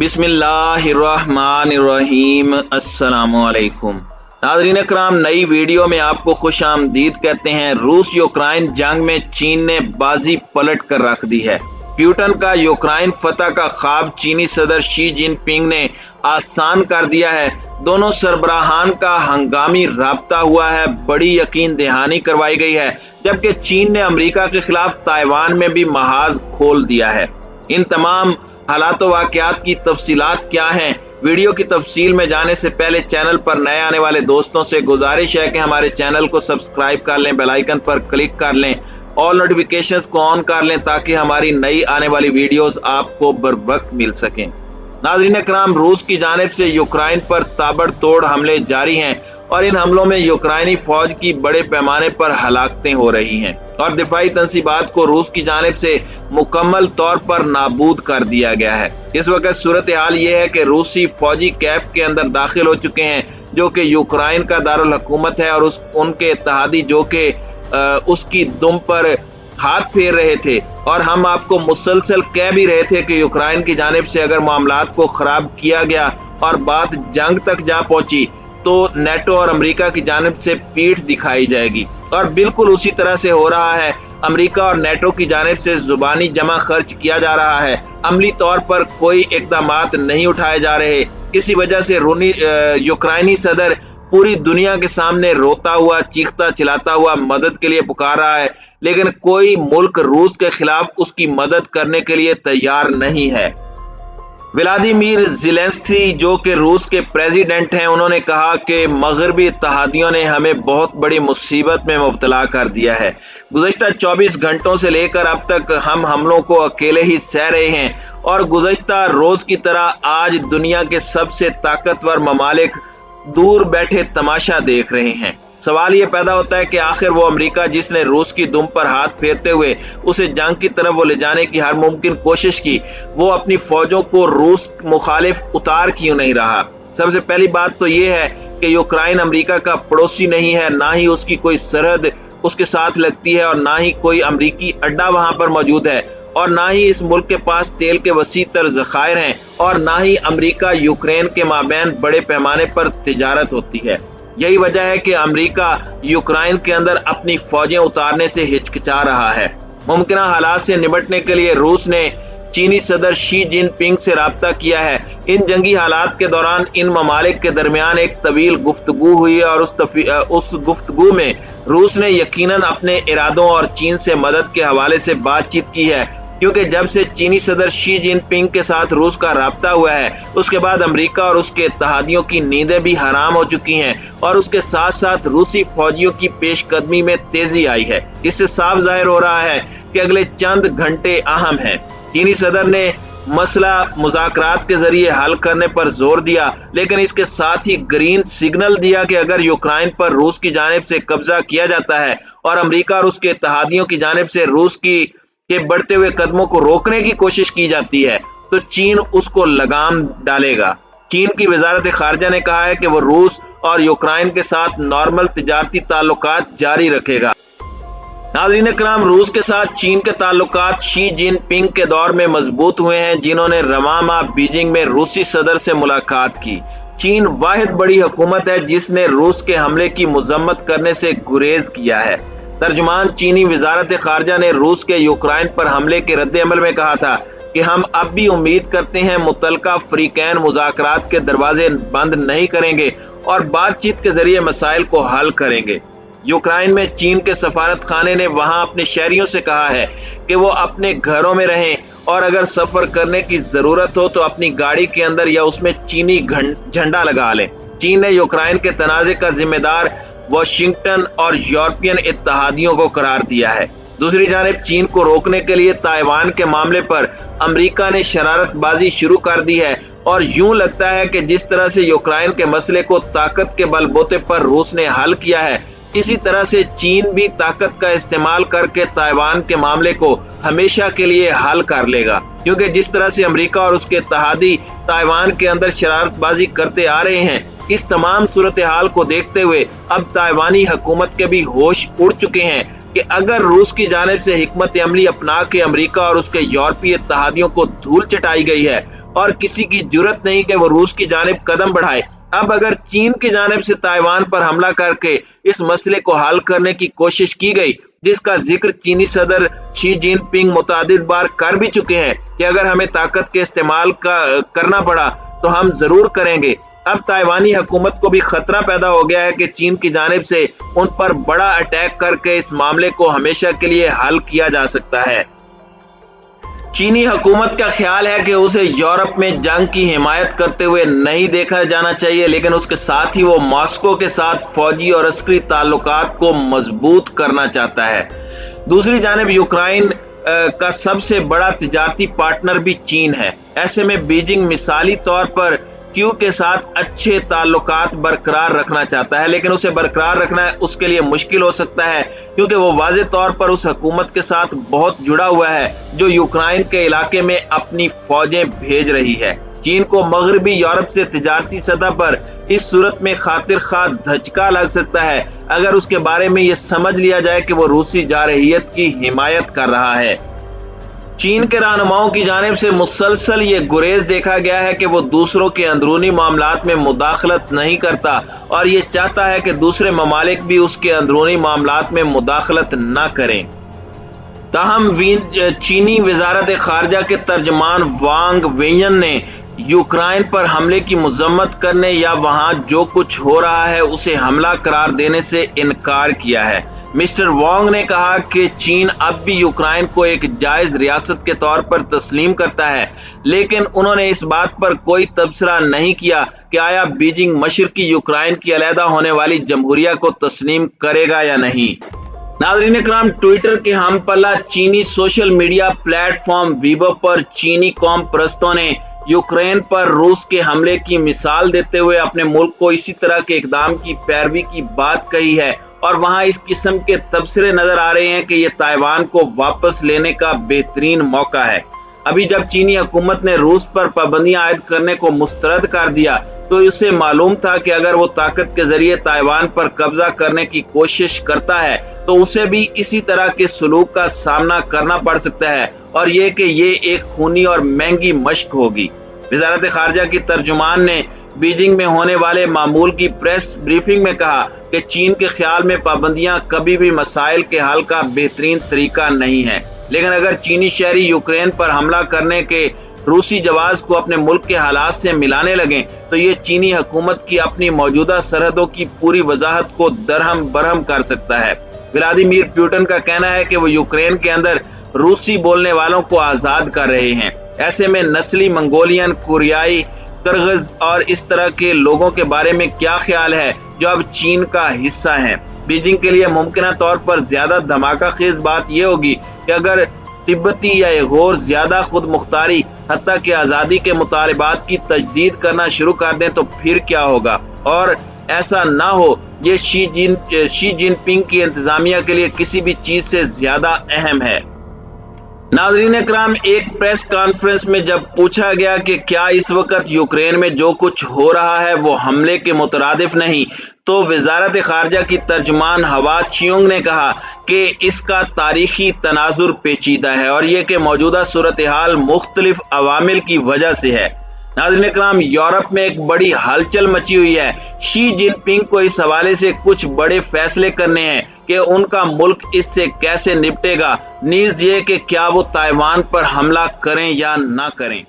बिस्मिल्लाहिर्रहमानिर्रहीम। अस्सलामुअलैकुम नाज़रीन कराम, नई वीडियो में आपको खुश आमदीद कहते हैं। रूस यूक्रेन जंग में चीन ने बाजी पलट कर रख दी है। प्यूटन का यूक्रेन फतह का ख्वाब चीनी सदर शी जिनपिंग ने आसान कर दिया है। दोनों सरबराहान का हंगामी राब्ता हुआ है, बड़ी यकीन दहानी करवाई गई है, जबकि चीन ने अमेरिका के खिलाफ ताइवान में भी महाज खोल दिया है। इन तमाम हालात वाक़यात की तफसीलात क्या हैं? वीडियो की तफसील में जाने से पहले चैनल पर नए आने वाले दोस्तों से गुजारिश है कि हमारे चैनल को सब्सक्राइब कर लें, बेल आइकन पर क्लिक कर लें, ऑल नोटिफिकेशंस को ऑन कर लें ताकि हमारी नई आने वाली वीडियोस आपको बरवक्त मिल सकें। नाज़रीन कराम, रूस की जानिब से यूक्रेन पर ताबड़तोड़ हमले जारी हैं और इन हमलों में यूक्रेनी फौज की बड़े पैमाने पर हलाकतें हो रही हैं और दिफाई तंसीबात को रूस की जानिब से मुकम्मल तौर पर नाबूद कर दिया गया है। इस वक्त सूरत हाल ये है कि रूसी फौजी कैफ के अंदर दाखिल हो चुके हैं, जो कि यूक्रेन का दारुल हुकूमत है, और उनके इत्तेहादी जो कि उसकी दुम पर हाथ फेर रहे थे। और हम आपको मुसलसल कह भी रहे थे कि यूक्रेन की जानिब से अगर मामलात को खराब किया गया और बात जंग तक जा पहुंची तो नेटो और अमेरिका की जानिब से पीठ दिखाई जाएगी, और बिल्कुल उसी तरह से हो रहा है। अमेरिका और नेटो की जानिब से जुबानी जमा खर्च किया जा रहा है, अमली तौर पर कोई इकदामात नहीं उठाए जा रहे। इसी वजह से यूक्रेनी सदर पूरी दुनिया के सामने रोता हुआ, चीखता चिल्लाता हुआ मदद के लिए पुकार रहा है, लेकिन कोई मुल्क रूस के खिलाफ उसकी मदद करने के लिए तैयार नहीं है। व्लादिमीर ज़ेलेंस्की जो कि रूस के प्रेसिडेंट हैं, उन्होंने कहा कि मगरबी इत्तेहादियों ने हमें बहुत बड़ी मुसीबत में मुब्तला कर दिया है। गुज़श्ता 24 घंटों से लेकर अब तक हम हमलों को अकेले ही सह रहे हैं और गुज़श्ता रोज की तरह आज दुनिया के सबसे ताकतवर ममालिक दूर बैठे तमाशा देख रहे हैं। सवाल ये पैदा होता है कि आखिर वो अमेरिका जिसने रूस की दुम पर हाथ फेरते हुए उसे जंग की तरफ वो ले जाने की हर मुमकिन कोशिश की, वो अपनी फौजों को रूस मुखालिफ उतार क्यों नहीं रहा? सबसे पहली बात तो ये है कि यूक्रेन अमेरिका का पड़ोसी नहीं है, ना ही उसकी कोई सरहद उसके साथ लगती है और ना ही कोई अमेरिकी अड्डा वहां पर मौजूद है, और ना ही इस मुल्क के पास तेल के वसी तर ज़खायर हैं, और ना ही अमेरिका यूक्रेन के माबैन बड़े पैमाने पर तिजारत होती है। यही वजह है कि अमेरिका यूक्रेन के अंदर अपनी फौजें उतारने से हिचकिचा रहा है। मुमकिन हालात से निपटने के लिए रूस ने चीनी सदर शी जिनपिंग से राब्ता किया है। इन जंगी हालात के दौरान इन ममालिक के दरमियान एक तवील गुफ्तगू हुई है और उस गुफ्तगू में रूस ने यकीनन अपने इरादों और चीन से मदद के हवाले से बातचीत की है, क्योंकि जब से चीनी सदर शी जिनपिंग के साथ रूस का राब्ता हुआ है उसके बाद अमेरिका और उसके इत्तेहादियों की नींदें भी हराम हो चुकी हैं और उसके साथ साथ रूसी फौजियों की पेशकदमी में तेजी आई है। इससे साफ जाहिर हो रहा है कि अगले चंद घंटे अहम हैं। चीनी सदर ने मसला मुज़ाकरात के जरिए हल करने पर जोर दिया, लेकिन इसके साथ ही ग्रीन सिग्नल दिया कि अगर यूक्रेन पर रूस की जानिब से कब्जा किया जाता है और अमेरिका और उसके इत्तेहादियों की जानिब से रूस के बढ़ते हुए कदमों को रोकने की कोशिश की जाती है तो चीन उसको लगाम डालेगा। चीन की वजारत खारजा ने कहा है कि वो रूस और यूक्रेन के साथ नॉर्मल तिजारती ताल्लुकात जारी रखेगा। नाज़रीन कराम, रूस के साथ चीन के ताल्लुकात शी जिनपिंग के दौर में मजबूत हुए हैं, जिन्होंने रवां माह बीजिंग में रूसी सदर से मुलाकात की। चीन वाहिद बड़ी हुकूमत है जिसने रूस के हमले की मजम्मत करने से गुरेज किया है। तर्जुमान चीनी वजारत खारजा ने रूस के यूक्रेन पर हमले के रद्द अमल में कहा था कि हम अब भी उम्मीद करते हैं मुतलका फरीकैन मुज़ाकरात के दरवाजे बंद नहीं करेंगे और बातचीत के जरिए मसाइल को हल करेंगे। यूक्रेन में चीन के सफारत खाने ने वहां अपने शहरियों से कहा है कि वो अपने घरों में रहें और अगर सफर करने की जरूरत हो तो अपनी गाड़ी के अंदर या उसमें चीनी झंडा लगा लें। चीन ने यूक्रेन के तनाज़े का जिम्मेदार वाशिंगटन और यूरोपियन इत्तेहादियों को करार दिया है। दूसरी जानिब चीन को रोकने के लिए ताइवान के मामले पर अमेरिका ने शरारतबाजी शुरू कर दी है और यूं लगता है कि जिस तरह से यूक्रेन के मसले को ताकत के बलबूते पर रूस ने हल किया है, इसी तरह से चीन भी ताकत का इस्तेमाल करके ताइवान के मामले को हमेशा के लिए हल कर लेगा, क्योंकि जिस तरह से अमेरिका और उसके इत्तेहादी ताइवान के अंदर शरारतबाजी करते आ रहे हैं, इस तमाम सूरत हाल को देखते हुए अब ताइवानी हुकूमत के भी होश उड़ चुके हैं कि अगर रूस की जानिब से हिकमत अमली अपना के अमेरिका और उसके यूरोपीय इत्तेहादियों को धूल चटाई गई है और किसी की जुर्रत नहीं कि वो रूस की जानिब कदम बढ़ाए। अब अगर चीन की जानिब से ताइवान पर हमला करके इस मसले को हल करने की कोशिश की गई, जिसका जिक्र चीनी सदर शी जिनपिंग मुतादिद बार कर भी चुके हैं कि अगर हमें ताकत के इस्तेमाल करना पड़ा तो हम जरूर करेंगे, अब ताइवानी हुकूमत को भी खतरा पैदा हो गया है कि चीन की जानिब से उन पर बड़ा अटैक करके इस मामले को हमेशा के लिए हल किया जा सकता है। चीनी हुकूमत का ख्याल है कि उसे यूरोप में जंग की हिमायत करते हुए नहीं देखा जाना चाहिए, लेकिन उसके साथ ही वो मॉस्को के साथ फौजी और अस्करी ताल्लुकात को मजबूत करना चाहता है। दूसरी जानिब यूक्रेन का सबसे बड़ा तिजारती पार्टनर भी चीन है। ऐसे में बीजिंग मिसाली तौर पर क्यू के साथ अच्छे ताल्लुकात बरकरार रखना चाहता है, लेकिन उसे बरकरार रखना उसके लिए मुश्किल हो सकता है क्योंकि वो वाज़ेह तौर पर उस हुकूमत के साथ बहुत जुड़ा हुआ है जो यूक्रेन के इलाके में अपनी फौजें भेज रही है। चीन को मगरबी यूरोप से तिजारती सतह पर इस सूरत में खातिर खा धचका लग सकता है अगर उसके बारे में ये समझ लिया जाए कि वो रूसी जारहियत की हिमायत कर रहा है। चीन के रहनुमाओं की जानिब से मुसलसल ये गुरेज देखा गया है कि वो दूसरों के अंदरूनी मामलात में मुदाखलत नहीं करता और ये चाहता है कि दूसरे ममालिक भी उसके अंदरूनी मामलात में मुदाखलत न करें। ताहम चीनी वजारत खारजा के तर्जमान वांग वेयन ने यूक्रेन पर हमले की मजम्मत करने या वहां जो कुछ हो रहा है उसे हमला करार देने से इनकार किया है। मिस्टर वांग ने कहा कि चीन अब भी यूक्रेन को एक जायज रियासत के तौर पर तस्लीम करता है, लेकिन उन्होंने इस बात पर कोई तबसरा नहीं किया कि आया बीजिंग मशरकी यूक्रेन की अलहदा होने वाली जमहूरिया को तस्लीम करेगा या नहीं। नाज़रीन इकराम, ट्विटर के हम पल्ला चीनी सोशल मीडिया प्लेटफॉर्म वीबो पर चीनी कौम परस्तों ने यूक्रेन पर रूस के हमले की मिसाल देते हुए अपने मुल्क को इसी तरह के इकदाम की पैरवी की बात कही है और वहां इस किस्म के तबसरे नजर आ रहे हैं कि ये ताइवान को वापस लेने का बेहतरीन मौका है। अभी जब चीनी हुकूमत ने रूस पर पाबंदियां आयद करने को मुस्तरद कर दिया तो इसे मालूम था कि अगर वो ताकत के जरिए ताइवान पर कब्जा करने की कोशिश करता है तो उसे भी इसी तरह के सलूक का सामना करना पड़ सकता है और ये कि ये एक खूनी और महंगी मशक होगी। वजारत खारजा की तर्जुमान ने बीजिंग में होने वाले मामूल की प्रेस ब्रीफिंग में कहा कि चीन के ख्याल में पाबंदियां कभी भी मसाइल के हल का बेहतरीन तरीका नहीं है, लेकिन अगर चीनी शहरी यूक्रेन पर हमला करने के रूसी जवाब को अपने मुल्क के हालात से मिलाने लगे तो ये चीनी हुकूमत की अपनी मौजूदा सरहदों की पूरी वजाहत को दरहम बरहम कर सकता है। व्लादिमीर पुतिन का कहना है कि वो यूक्रेन के अंदर रूसी बोलने वालों को आजाद कर रहे हैं। ऐसे में नस्ली मंगोलियन, कोरियाई, किर्गिज और इस तरह के लोगों के बारे में क्या ख्याल है जो अब चीन का हिस्सा हैं। बीजिंग के लिए मुमकिन तौर पर ज्यादा धमाका खेज बात यह होगी कि अगर तिब्बती या गौर ज्यादा खुद मुख्तारी हत्ता की आज़ादी के मुतालिबात की तजदीद करना शुरू कर दें तो फिर क्या होगा, और ऐसा ना हो ये शी जिनपिंग की इंतजामिया के लिए किसी भी चीज से ज्यादा अहम है। नाज़रीन इकराम, एक प्रेस कॉन्फ्रेंस में जब पूछा गया कि क्या इस वक्त यूक्रेन में जो कुछ हो रहा है वो हमले के मुतरादिफ नहीं, तो वजारत खारजा की तर्जुमान हवा चियोंग ने कहा कि इसका तारीखी तनाजुर पेचीदा है और ये कि मौजूदा सूरत हाल मुख्तलिफ अवामिल की वजह से है। नाज़रीन इकराम, यूरोप में एक बड़ी हलचल मची हुई है। शी जिनपिंग को इस हवाले से कुछ बड़े फैसले करने हैं कि उनका मुल्क इससे कैसे निपटेगा, नीज ये कि क्या वो ताइवान पर हमला करें या ना करें।